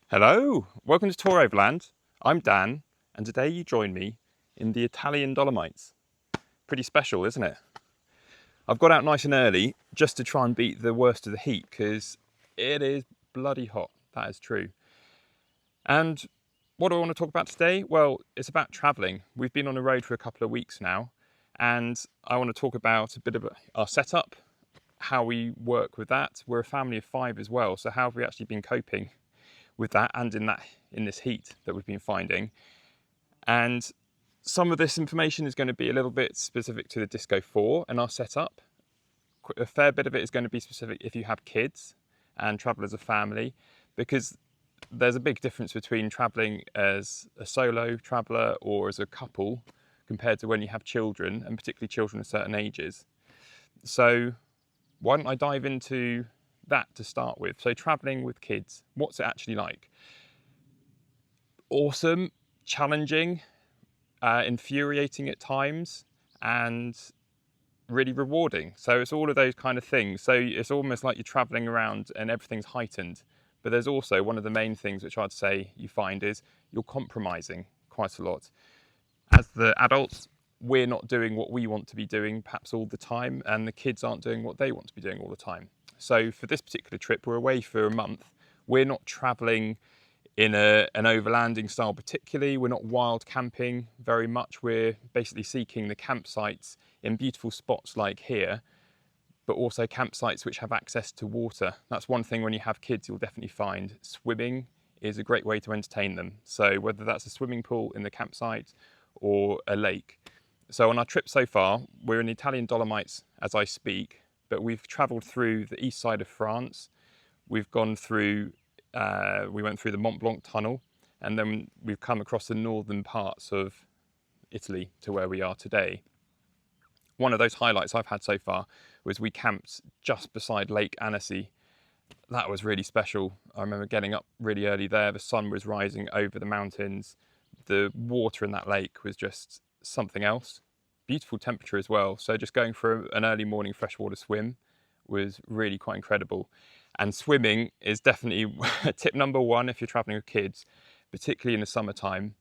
Hello, welcome to Tour Overland. I'm Dan, and today you join me in the Italian Dolomites. Pretty special, isn't it? I've got out nice and early just to try and beat the worst of the heat because it is bloody hot, that is true. And what do I want to talk about today? Well, it's about travelling. We've been on the road for a couple of weeks now, and I want to talk about a bit of our setup, how we work with that. We're a family of 5 as well, so how have we actually been coping with that and in this heat that we've been finding. And some of this information is going to be a little bit specific to the Disco 4 and our setup. A fair bit of it is going to be specific if you have kids and travel as a family, because there's a big difference between traveling as a solo traveler or as a couple compared to when you have children, and particularly children of certain ages. So why don't I dive into that to start with? So traveling with kids, what's it actually like? Awesome, challenging, infuriating at times, and really rewarding. So it's all of those kind of things. So it's almost like you're traveling around and everything's heightened. But there's also one of the main things which I'd say you find is you're compromising quite a lot. As the adults, we're not doing what we want to be doing perhaps all the time, and the kids aren't doing what they want to be doing all the time. So for this particular trip, we're away for a month. We're not traveling in an overlanding style particularly. We're not wild camping very much. We're basically seeking the campsites in beautiful spots like here, but also campsites which have access to water. That's one thing when you have kids you'll definitely find. Swimming is a great way to entertain them. So whether that's a swimming pool in the campsite or a lake. So on our trip so far, we're in the Italian Dolomites as I speak, but we've travelled through the east side of France. We've gone through, we went through the Mont Blanc tunnel, and then we've come across the northern parts of Italy to where we are today. One of those highlights I've had so far was we camped just beside Lake Annecy. That was really special. I remember getting up really early there. The sun was rising over the mountains. The water in that lake was just something else. Beautiful temperature as well. So just going for an early morning freshwater swim was really quite incredible. And swimming is definitely tip number 1 if you're traveling with kids, particularly in the summertime.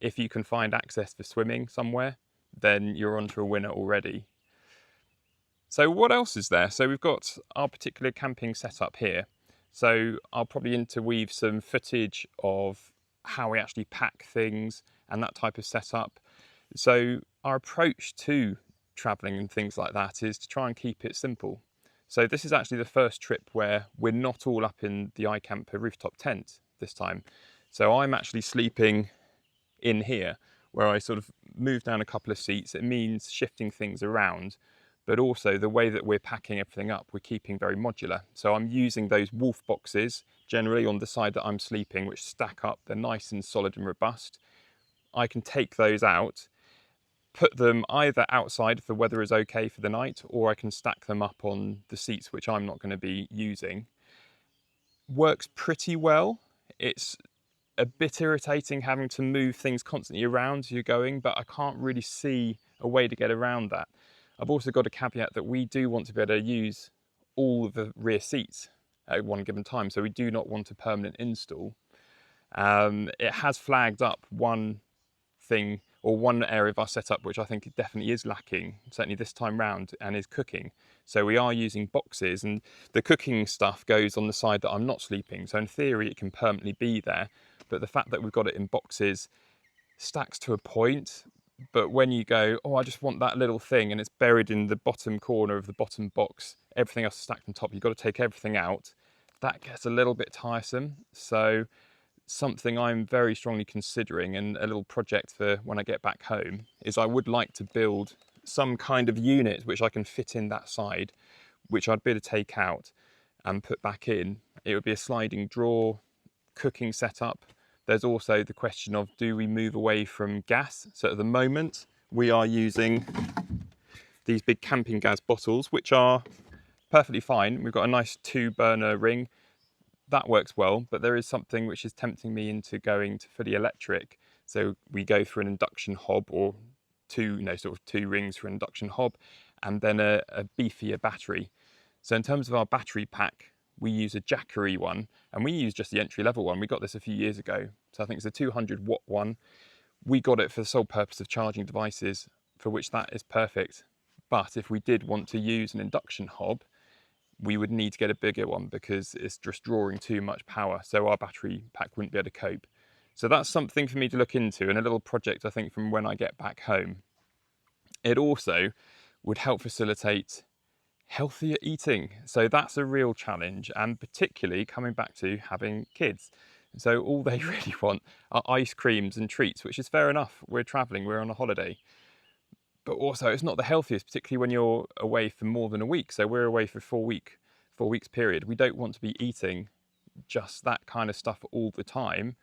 If you can find access for swimming somewhere, then you're onto a winner already. So what else is there? So we've got our particular camping setup here. So I'll probably interweave some footage of how we actually pack things and that type of setup. So our approach to traveling and things like that is to try and keep it simple. So this is actually the first trip where we're not all up in the iCamper rooftop tent this time. So I'm actually sleeping in here, where I sort of move down a couple of seats. It means shifting things around, but also the way that we're packing everything up, we're keeping very modular. So I'm using those wolf boxes generally on the side that I'm sleeping, which stack up. They're nice and solid and robust. I can take those out, put them either outside if the weather is okay for the night, or I can stack them up on the seats which I'm not going to be using. Works pretty well. It's a bit irritating having to move things constantly around as you're going, but I can't really see a way to get around that. I've also got a caveat that we do want to be able to use all of the rear seats at one given time, so we do not want a permanent install. It has flagged up one thing or one area of our setup which I think it definitely is lacking, certainly this time round, and is cooking. So we are using boxes, and the cooking stuff goes on the side that I'm not sleeping, so in theory it can permanently be there, but the fact that we've got it in boxes stacks to a point. But when you go, oh, I just want that little thing, and it's buried in the bottom corner of the bottom box, everything else is stacked on top, you've got to take everything out, that gets a little bit tiresome. So something I'm very strongly considering, and a little project for when I get back home, is I would like to build some kind of unit which I can fit in that side, which I'd be able to take out and put back in. It would be a sliding drawer cooking setup. There's also the question of, do we move away from gas? So at the moment we are using these big camping gas bottles, which are perfectly fine. We've got a nice 2-burner ring. That works well, but there is something which is tempting me into going to fully electric. So we go for an induction hob, or sort of 2 rings for an induction hob, and then a beefier battery. So in terms of our battery pack, we use a Jackery one, and we use just the entry level one. We got this a few years ago, so I think it's a 200 watt one. We got it for the sole purpose of charging devices, for which that is perfect. But if we did want to use an induction hob, we would need to get a bigger one because it's just drawing too much power, so our battery pack wouldn't be able to cope. So that's something for me to look into, and a little project I think from when I get back home. It also would help facilitate healthier eating. So that's a real challenge, and particularly coming back to having kids. So all they really want are ice creams and treats, which is fair enough. We're traveling, we're on a holiday. But also it's not the healthiest, particularly when you're away for more than a week. So we're away for 4 weeks period. We don't want to be eating just that kind of stuff all the time.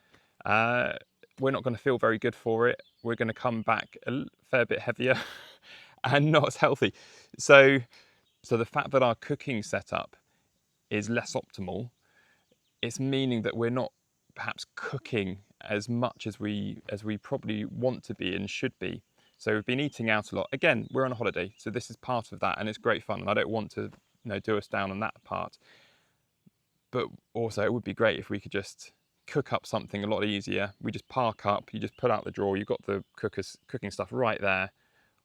We're not going to feel very good for it. We're going to come back a fair bit heavier and not as healthy. So the fact that our cooking setup is less optimal, it's meaning that we're not perhaps cooking as much as we probably want to be and should be. So we've been eating out a lot. Again, we're on a holiday, so this is part of that, and it's great fun. And I don't want to, do us down on that part. But also, it would be great if we could just cook up something a lot easier. We just park up, you just pull out the drawer, you've got the cooking stuff right there,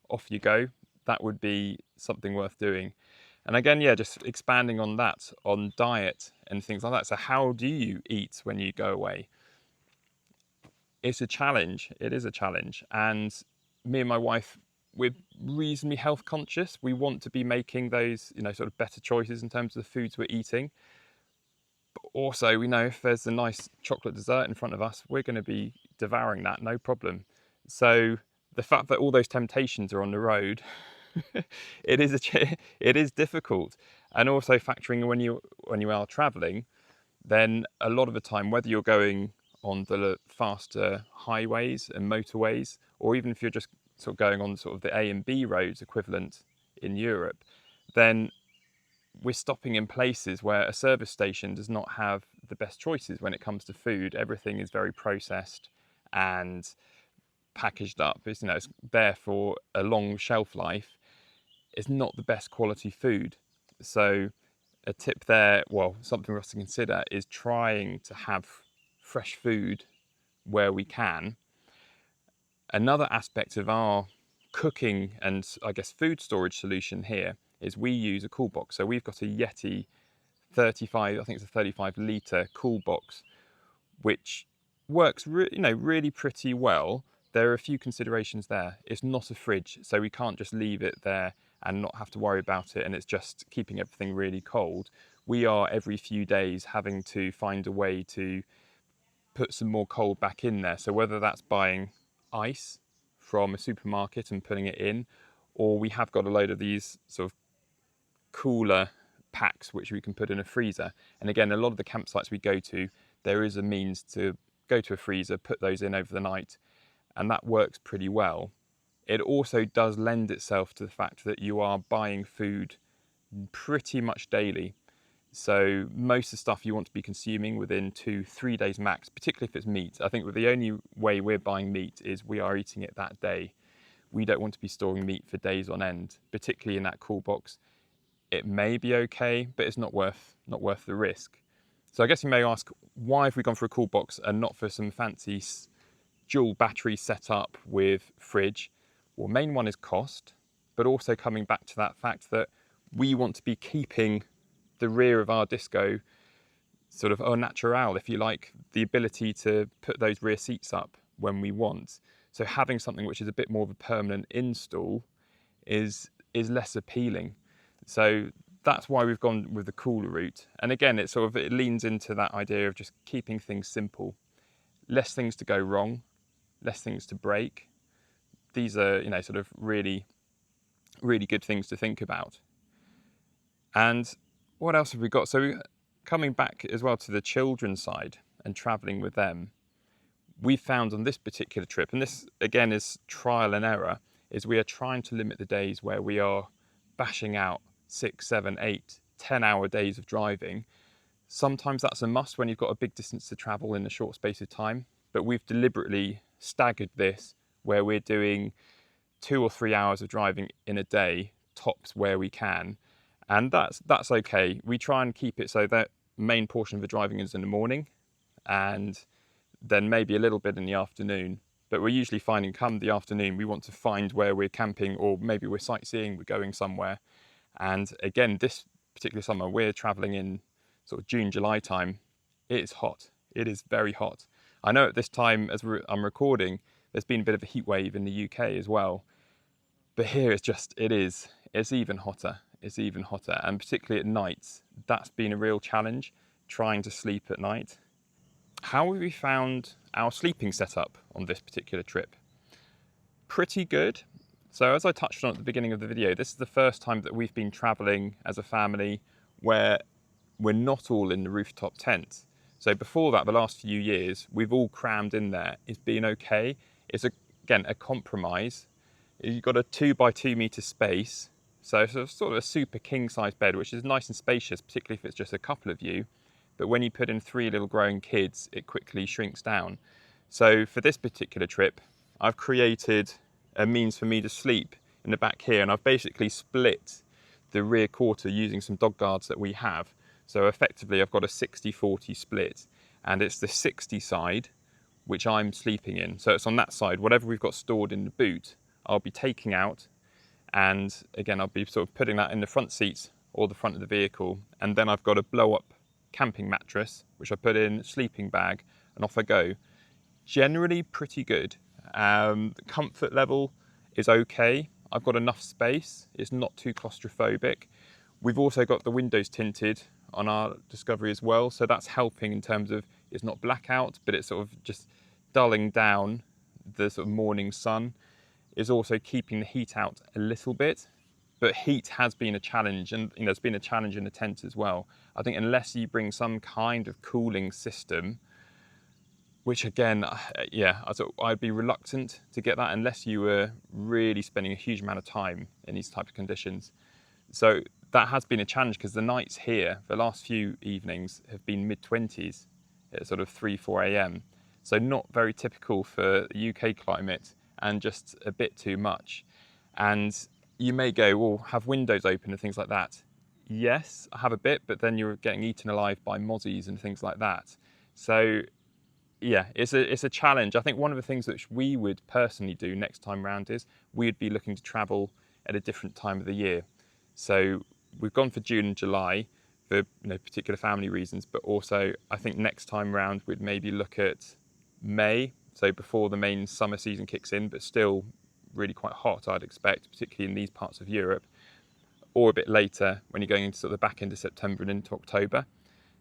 off you go. That would be something worth doing. And again, yeah, just expanding on that, on diet and things like that. So how do you eat when you go away? It's a challenge. It is a challenge. And me and my wife, we're reasonably health conscious. We want to be making those, sort of better choices in terms of the foods we're eating. But also, we know if there's a nice chocolate dessert in front of us, we're going to be devouring that, no problem. So the fact that all those temptations are on the road, it is difficult. And also factoring when you are traveling, then a lot of the time, whether you're going on the faster highways and motorways, or even if you're just sort of going on sort of the A and B roads equivalent in Europe, then we're stopping in places where a service station does not have the best choices when it comes to food. Everything is very processed and packaged up. It's there for a long shelf life. It's not the best quality food. So a tip there, well, something for us to consider is trying to have fresh food where we can. Another aspect of our cooking and I guess food storage solution here is we use a cool box. So we've got a Yeti 35, I think it's a 35 litre cool box, which works really pretty well. There are a few considerations there. It's not a fridge, so we can't just leave it there and not have to worry about it, and it's just keeping everything really cold. We are every few days having to find a way to put some more cold back in there. So whether that's buying ice from a supermarket and putting it in, or we have got a load of these sort of cooler packs which we can put in a freezer. And again, a lot of the campsites we go to, there is a means to go to a freezer, put those in over the night, and that works pretty well. It also does lend itself to the fact that you are buying food pretty much daily. So most of the stuff you want to be consuming within 2-3 days max, particularly if it's meat. I think the only way we're buying meat is we are eating it that day. We don't want to be storing meat for days on end, particularly in that cool box. It may be okay, but it's not worth the risk. So I guess you may ask, why have we gone for a cool box and not for some fancy dual battery setup with fridge? Well, main one is cost, but also coming back to that fact that we want to be keeping the rear of our disco sort of au naturel, if you like, the ability to put those rear seats up when we want. So having something which is a bit more of a permanent install is less appealing. So that's why we've gone with the cooler route. And again, it leans into that idea of just keeping things simple. Less things to go wrong, less things to break. These are, sort of really, really good things to think about. And what else have we got? So coming back as well to the children's side and traveling with them, we found on this particular trip, and this again is trial and error, is we are trying to limit the days where we are bashing out 6, 7, 8, 10-hour days of driving. Sometimes that's a must when you've got a big distance to travel in a short space of time, but we've deliberately staggered this where we're doing 2 or 3 hours of driving in a day, tops where we can. And that's okay. We try and keep it so that main portion of the driving is in the morning, and then maybe a little bit in the afternoon. But we're usually finding come the afternoon, we want to find where we're camping, or maybe we're sightseeing, we're going somewhere. And again, this particular summer, we're traveling in sort of June, July time. It is hot. It is very hot. I know at this time, as I'm recording, there's been a bit of a heat wave in the UK as well. But here it's even hotter. It's even hotter. And particularly at night, that's been a real challenge, trying to sleep at night. How have we found our sleeping setup on this particular trip? Pretty good. So as I touched on at the beginning of the video, this is the first time that we've been traveling as a family where we're not all in the rooftop tent. So before that, the last few years, we've all crammed in there. It's been okay. It's, again, a compromise. You've got a 2 by 2 meter space. So it's sort of a super king size bed, which is nice and spacious, particularly if it's just a couple of you. But when you put in 3 little growing kids, it quickly shrinks down. So for this particular trip, I've created a means for me to sleep in the back here, and I've basically split the rear quarter using some dog guards that we have. So effectively I've got a 60-40 split, and it's the 60 side which I'm sleeping in. So it's on that side, whatever we've got stored in the boot, I'll be taking out, and again I'll be sort of putting that in the front seats or the front of the vehicle. And then I've got a blow up camping mattress which I put in, sleeping bag, and off I go. Generally pretty good. The comfort level is okay. I've got enough space. It's not too claustrophobic. We've also got the windows tinted on our Discovery as well, so that's helping in terms of it's not blackout, but it's sort of just dulling down the sort of morning sun. Is also keeping the heat out a little bit, but heat has been a challenge, and it's been a challenge in the tent as well. I think unless you bring some kind of cooling system, which again, yeah, I'd be reluctant to get that unless you were really spending a huge amount of time in these type of conditions. So that has been a challenge, because the nights here, the last few evenings, have been mid-20s at sort of 3-4 a.m. So not very typical for the UK climate, and just a bit too much. And you may go, well, have windows open and things like that. Yes, I have a bit, but then you're getting eaten alive by mozzies and things like that. So yeah, it's a challenge. I think one of the things that we would personally do next time round is we'd be looking to travel at a different time of the year. So we've gone for June and July for particular family reasons, but also I think next time round we'd maybe look at May, so before the main summer season kicks in, but still really quite hot, I'd expect, particularly in these parts of Europe, or a bit later when you're going into sort of the back end of September and into October.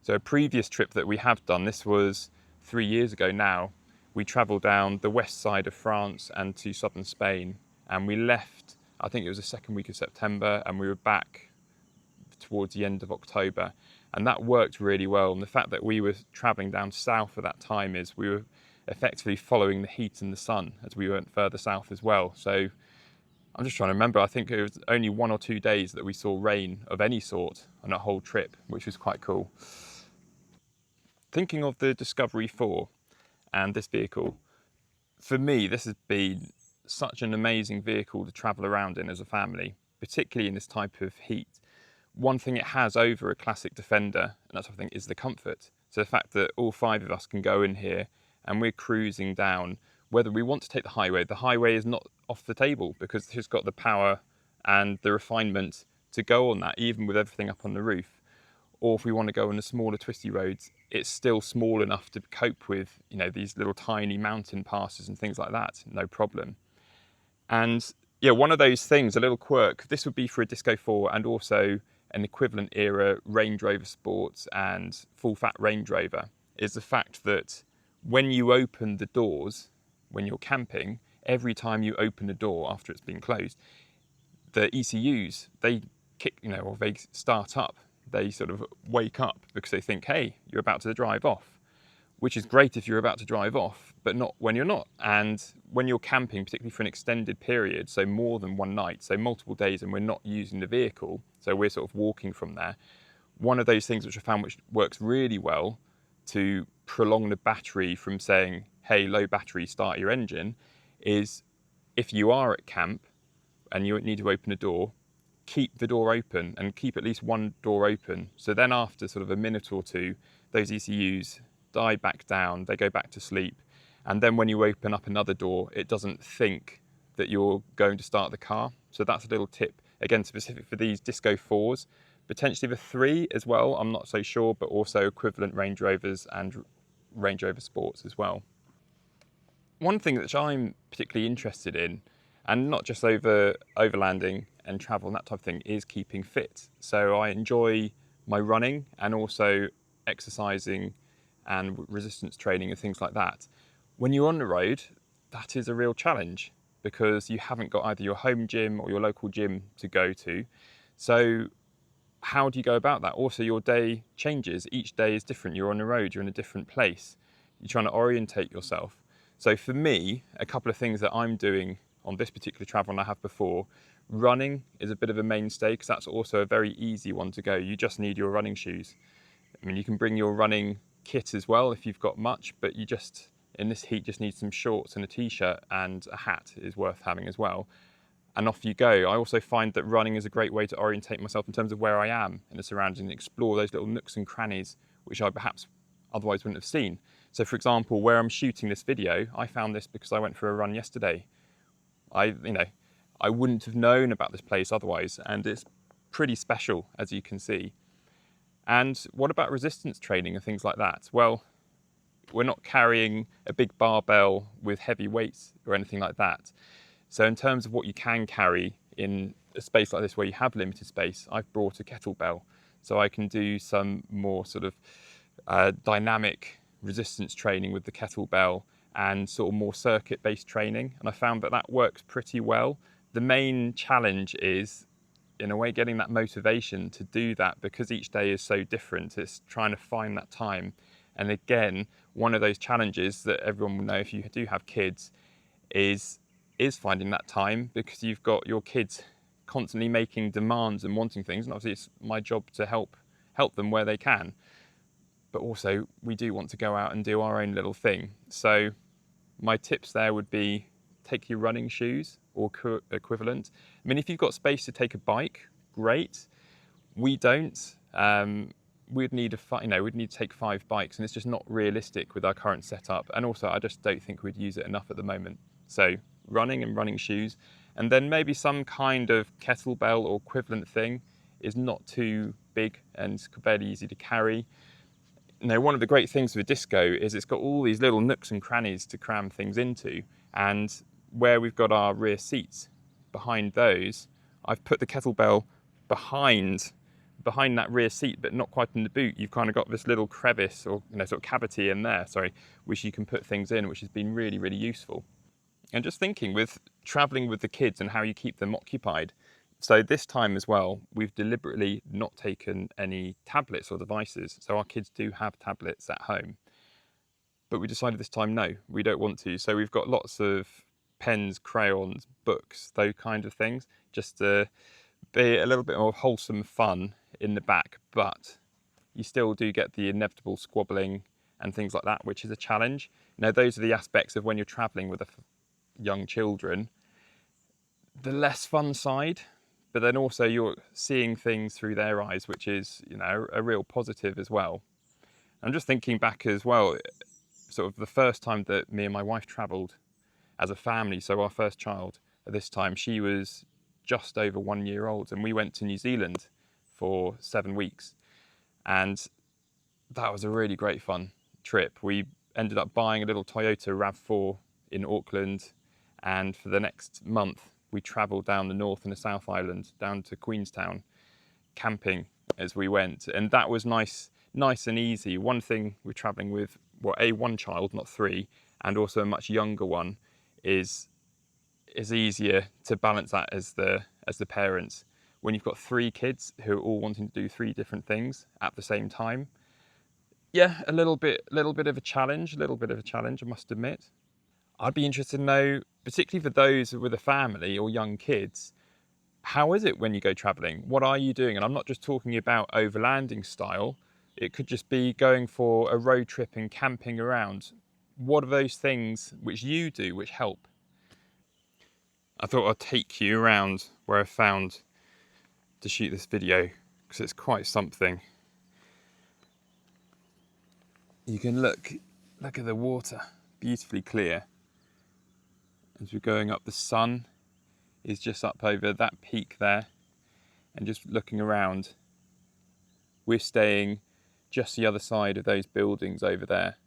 So a previous trip that we have done, this was 3 years ago now, we travelled down the west side of France and to southern Spain, and we left, I think it was the second week of September, and we were back towards the end of October, and that worked really well. And the fact that we were travelling down south at that time is we were effectively following the heat and the sun as we went further south as well. So I'm just trying to remember, I think it was only 1 or 2 days that we saw rain of any sort on a whole trip, which was quite cool. Thinking of the Discovery 4 and this vehicle, for me this has been such an amazing vehicle to travel around in as a family, particularly in this type of heat. One thing it has over a classic Defender, and that's, I think, is the comfort. So the fact that all 5 of us can go in here and we're cruising down, whether we want to take the highway is not off the table, because it's got the power and the refinement to go on that, even with everything up on the roof. Or if we want to go on the smaller twisty roads, it's still small enough to cope with, these little tiny mountain passes and things like that, no problem. And yeah, one of those things, a little quirk, this would be for a Disco 4 and also an equivalent era Range Rover Sports and full fat Range Rover, is the fact that when you open the doors, when you're camping, every time you open the door after it's been closed, the ECUs, they kick, or they start up. They sort of wake up because they think, hey, you're about to drive off, which is great if you're about to drive off, but not when you're not. And when you're camping, particularly for an extended period, so more than one night, so multiple days, and we're not using the vehicle, so we're sort of walking from there, one of those things which I found which works really well to prolong the battery from saying, hey, low battery, start your engine, is if you are at camp and you need to open a door, keep the door open and keep at least one door open. So then after sort of a minute or two, those ECUs die back down, they go back to sleep. And then when you open up another door, it doesn't think that you're going to start the car. So that's a little tip, again, specific for these Disco 4s, potentially the 3 as well, I'm not so sure, but also equivalent Range Rovers and Range Rover Sports as well. One thing that I'm particularly interested in, and not just overlanding and travel and that type of thing, is keeping fit. So I enjoy my running and also exercising and resistance training and things like that. When you're on the road, that is a real challenge because you haven't got either your home gym or your local gym to go to. So how do you go about that? Also, your day changes. Each day is different. You're on the road, you're in a different place. You're trying to orientate yourself. So for me, a couple of things that I'm doing on this particular travel and I have before, running is a bit of a mainstay because that's also a very easy one to go. You just need your running shoes. I mean, you can bring your running kit as well if you've got much, but you just, in this heat, just need some shorts and a t-shirt, and a hat is worth having as well. And off you go. I also find that running is a great way to orientate myself in terms of where I am in the surroundings and explore those little nooks and crannies which I perhaps otherwise wouldn't have seen. So for example, where I'm shooting this video, I found this because I went for a run yesterday. I wouldn't have known about this place otherwise, and it's pretty special, as you can see. And what about resistance training and things like that? Well, we're not carrying a big barbell with heavy weights or anything like that. So in terms of what you can carry in a space like this where you have limited space, I've brought a kettlebell. So I can do some more sort of dynamic resistance training with the kettlebell and sort of more circuit-based training. And I found that that works pretty well. The main challenge is, in a way, getting that motivation to do that because each day is so different. It's trying to find that time. And again, one of those challenges that everyone will know if you do have kids is finding that time, because you've got your kids constantly making demands and wanting things. And obviously it's my job to help them where they can. But also we do want to go out and do our own little thing. So my tips there would be take your running shoes or equivalent. I mean, if you've got space to take a bike, great. We don't. We'd need we'd need to take 5 bikes, and it's just not realistic with our current setup. And also, I just don't think we'd use it enough at the moment. So running and running shoes, and then maybe some kind of kettlebell or equivalent thing is not too big and fairly easy to carry. One of the great things with Disco is it's got all these little nooks and crannies to cram things into, and where we've got our rear seats, behind those, I've put the kettlebell behind that rear seat, but not quite in the boot. You've kind of got this little crevice or sort of cavity in there, which you can put things in, which has been really, really useful. And just thinking with traveling with the kids and how you keep them occupied. So this time as well, we've deliberately not taken any tablets or devices. So our kids do have tablets at home, but we decided this time, no, we don't want to. So we've got lots of pens, crayons, books, those kind of things, just to be a little bit more wholesome fun in the back, but you still do get the inevitable squabbling and things like that, which is a challenge. Those are the aspects of when you're traveling with young children, the less fun side, but then also you're seeing things through their eyes, which is, a real positive as well. I'm just thinking back as well, sort of the first time that me and my wife travelled as a family, so our first child at this time, she was just over 1 year old, and we went to New Zealand for 7 weeks, and that was a really great fun trip. We ended up buying a little Toyota RAV4 in Auckland, and for the next month we travelled down the North and the South Island, down to Queenstown, camping as we went, and that was nice and easy. One thing with travelling with one child, not 3, and also a much younger one, is easier to balance that as the parents. When you've got 3 kids who are all wanting to do 3 different things at the same time, yeah, a little bit of a challenge, I must admit. I'd be interested to know, particularly for those with a family or young kids, how is it when you go travelling? What are you doing? And I'm not just talking about overlanding style. It could just be going for a road trip and camping around. What are those things which you do which help? I thought I'd take you around where I found to shoot this video because it's quite something. You can look at the water, beautifully clear. As we're going up, the sun is just up over that peak there, and just looking around, we're staying just the other side of those buildings over there.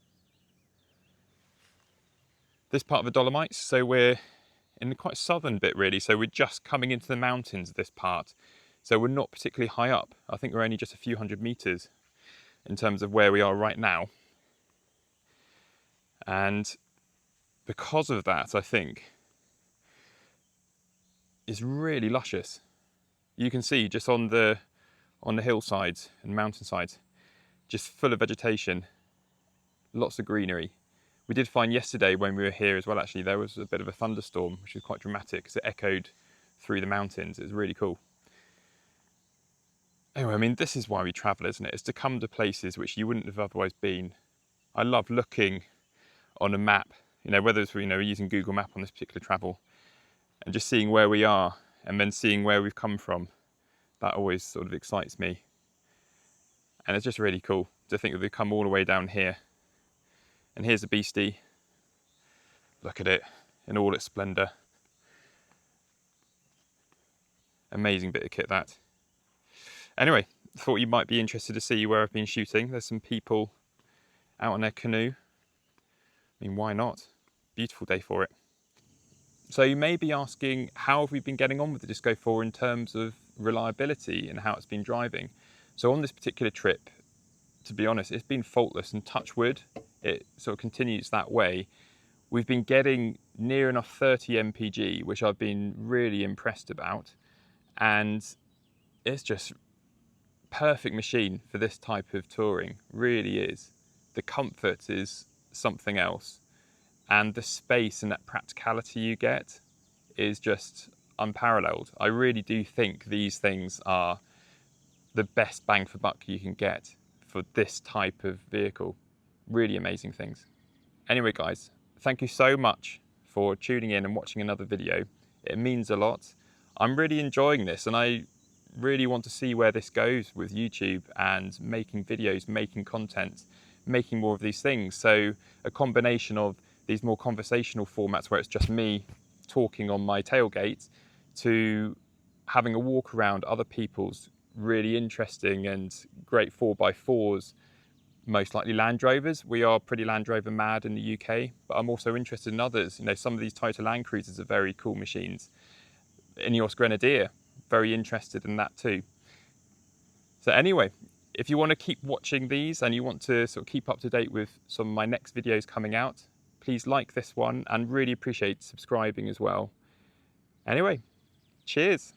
This part of the Dolomites, so we're in the quite southern bit really, so we're just coming into the mountains of this part. So we're not particularly high up. I think we're only just a few hundred meters in terms of where we are right now. And because of that, I think it's really luscious. You can see just on the hillsides and mountainsides, just full of vegetation, lots of greenery. We did find yesterday when we were here as well, actually, there was a bit of a thunderstorm, which was quite dramatic because it echoed through the mountains. It was really cool. Anyway, I mean, this is why we travel, isn't it? It's to come to places which you wouldn't have otherwise been. I love looking on a map, whether it's, we're using Google Map on this particular travel, and just seeing where we are and then seeing where we've come from. That always sort of excites me. And it's just really cool to think that we've come all the way down here. And here's the beastie. Look at it in all its splendour. Amazing bit of kit, that. Anyway, thought you might be interested to see where I've been shooting. There's some people out on their canoe. I mean, why not? Beautiful day for it. So you may be asking, how have we been getting on with the Disco 4 in terms of reliability and how it's been driving? So on this particular trip, to be honest, it's been faultless, and touch wood, it sort of continues that way. We've been getting near enough 30 mpg, which I've been really impressed about. And it's just perfect machine for this type of touring, really is. The comfort is something else. And the space and that practicality you get is just unparalleled. I really do think these things are the best bang for buck you can get for this type of vehicle. Really amazing things. Anyway guys, thank you so much for tuning in and watching another video. It means a lot. I'm really enjoying this, and I really want to see where this goes with YouTube and making videos, making content, making more of these things. So a combination of these more conversational formats where it's just me talking on my tailgate, to having a walk around other people's really interesting and great 4x4s, most likely Land Rovers. We are pretty Land Rover mad in the UK, but I'm also interested in others. Some of these Toyota Land Cruisers are very cool machines. Ineos Grenadier, very interested in that too. So anyway, if you want to keep watching these and you want to sort of keep up to date with some of my next videos coming out, please like this one, and really appreciate subscribing as well. Anyway, cheers.